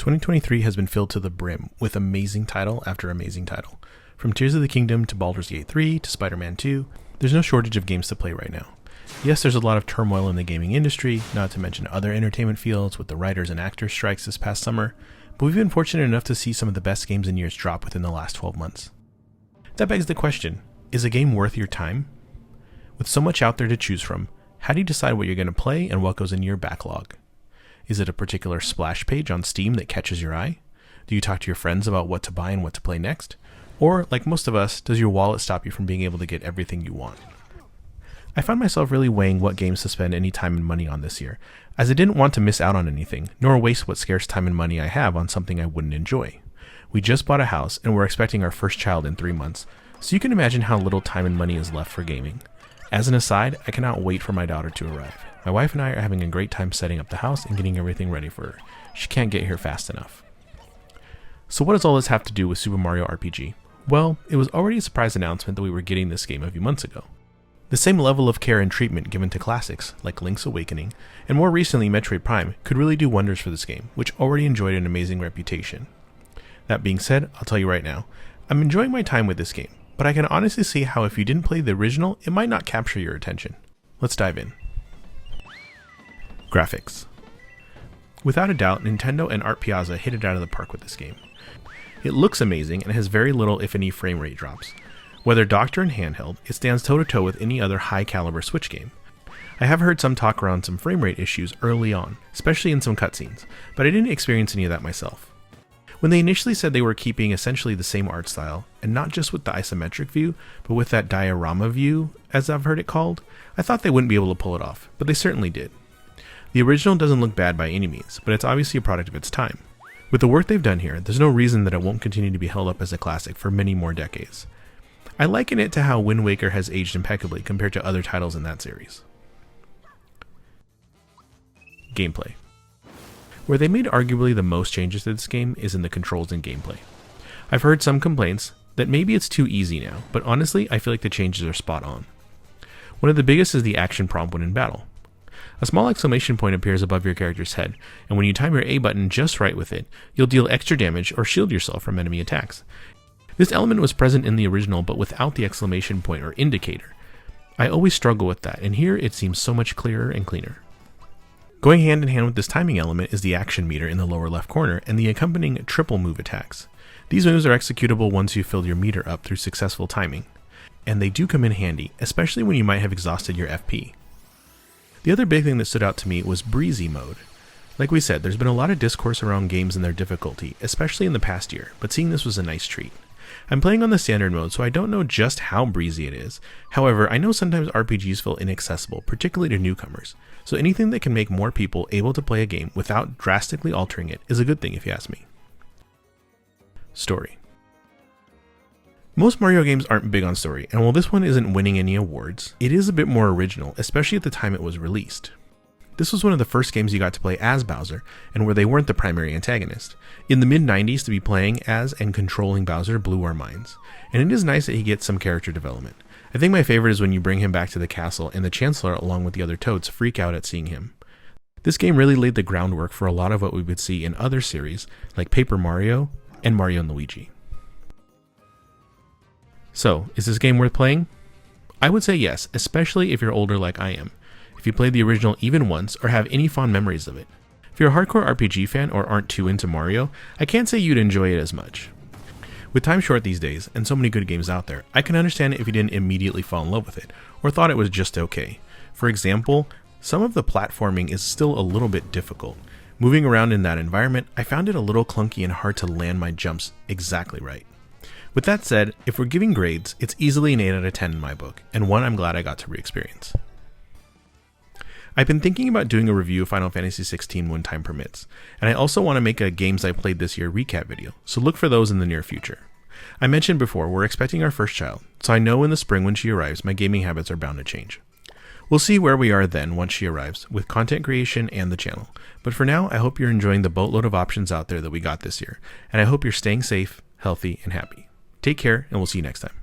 2023 has been filled to the brim with amazing title after amazing title. From Tears of the Kingdom to Baldur's Gate 3 to Spider-Man 2, there's no shortage of games to play right now. Yes, there's a lot of turmoil in the gaming industry, not to mention other entertainment fields with the writers and actors strikes this past summer, but we've been fortunate enough to see some of the best games in years drop within the last 12 months. That begs the question, is a game worth your time? With so much out there to choose from, how do you decide what you're going to play and what goes in your backlog? Is it a particular splash page on Steam that catches your eye? Do you talk to your friends about what to buy and what to play next? Or, like most of us, does your wallet stop you from being able to get everything you want? I found myself really weighing what games to spend any time and money on this year, as I didn't want to miss out on anything, nor waste what scarce time and money I have on something I wouldn't enjoy. We just bought a house, and we're expecting our first child in 3 months, so you can imagine how little time and money is left for gaming. As an aside, I cannot wait for my daughter to arrive. My wife and I are having a great time setting up the house and getting everything ready for her. She can't get here fast enough. So what does all this have to do with Super Mario RPG? Well, it was already a surprise announcement that we were getting this game a few months ago. The same level of care and treatment given to classics, like Link's Awakening, and more recently Metroid Prime, could really do wonders for this game, which already enjoyed an amazing reputation. That being said, I'll tell you right now, I'm enjoying my time with this game, but I can honestly see how if you didn't play the original, it might not capture your attention. Let's dive in. Graphics. Without a doubt, Nintendo and Art Piazza hit it out of the park with this game. It looks amazing and has very little if any frame rate drops. Whether docked or in handheld, it stands toe-to-toe with any other high-caliber Switch game. I have heard some talk around some frame rate issues early on, especially in some cutscenes, but I didn't experience any of that myself. When they initially said they were keeping essentially the same art style, and not just with the isometric view, but with that diorama view, as I've heard it called, I thought they wouldn't be able to pull it off, but they certainly did. The original doesn't look bad by any means, but it's obviously a product of its time. With the work they've done here, there's no reason that it won't continue to be held up as a classic for many more decades. I liken it to how Wind Waker has aged impeccably compared to other titles in that series. Gameplay. Where they made arguably the most changes to this game is in the controls and gameplay. I've heard some complaints that maybe it's too easy now, but honestly I feel like the changes are spot on. One of the biggest is the action prompt when in battle. A small exclamation point appears above your character's head, and when you time your A button just right with it, you'll deal extra damage or shield yourself from enemy attacks. This element was present in the original but without the exclamation point or indicator. I always struggle with that, and here it seems so much clearer and cleaner. Going hand in hand with this timing element is the action meter in the lower left corner and the accompanying triple move attacks. These moves are executable once you've filled your meter up through successful timing, and they do come in handy, especially when you might have exhausted your FP. The other big thing that stood out to me was breezy mode. Like we said, there's been a lot of discourse around games and their difficulty, especially in the past year, but seeing this was a nice treat. I'm playing on the standard mode, so I don't know just how breezy it is. However, I know sometimes RPGs feel inaccessible, particularly to newcomers, so anything that can make more people able to play a game without drastically altering it is a good thing if you ask me. Story. Most Mario games aren't big on story, and while this one isn't winning any awards, it is a bit more original, especially at the time it was released. This was one of the first games you got to play as Bowser, and where they weren't the primary antagonist. In the mid-90s, to be playing as and controlling Bowser blew our minds, and it is nice that he gets some character development. I think my favorite is when you bring him back to the castle and the Chancellor along with the other Toads freak out at seeing him. This game really laid the groundwork for a lot of what we would see in other series, like Paper Mario and Mario & Luigi. So, is this game worth playing? I would say yes, especially if you're older like I am. If you played the original even once or have any fond memories of it. If you're a hardcore RPG fan or aren't too into Mario, I can't say you'd enjoy it as much. With time short these days, and so many good games out there, I can understand if you didn't immediately fall in love with it, or thought it was just okay. For example, some of the platforming is still a little bit difficult. Moving around in that environment, I found it a little clunky and hard to land my jumps exactly right. With that said, if we're giving grades, it's easily an 8 out of 10 in my book, and one I'm glad I got to re-experience. I've been thinking about doing a review of Final Fantasy XVI when time permits, and I also want to make a games I played this year recap video, so look for those in the near future. I mentioned before, we're expecting our first child, so I know in the spring when she arrives, my gaming habits are bound to change. We'll see where we are then once she arrives, with content creation and the channel, but for now, I hope you're enjoying the boatload of options out there that we got this year, and I hope you're staying safe, healthy, and happy. Take care, and we'll see you next time.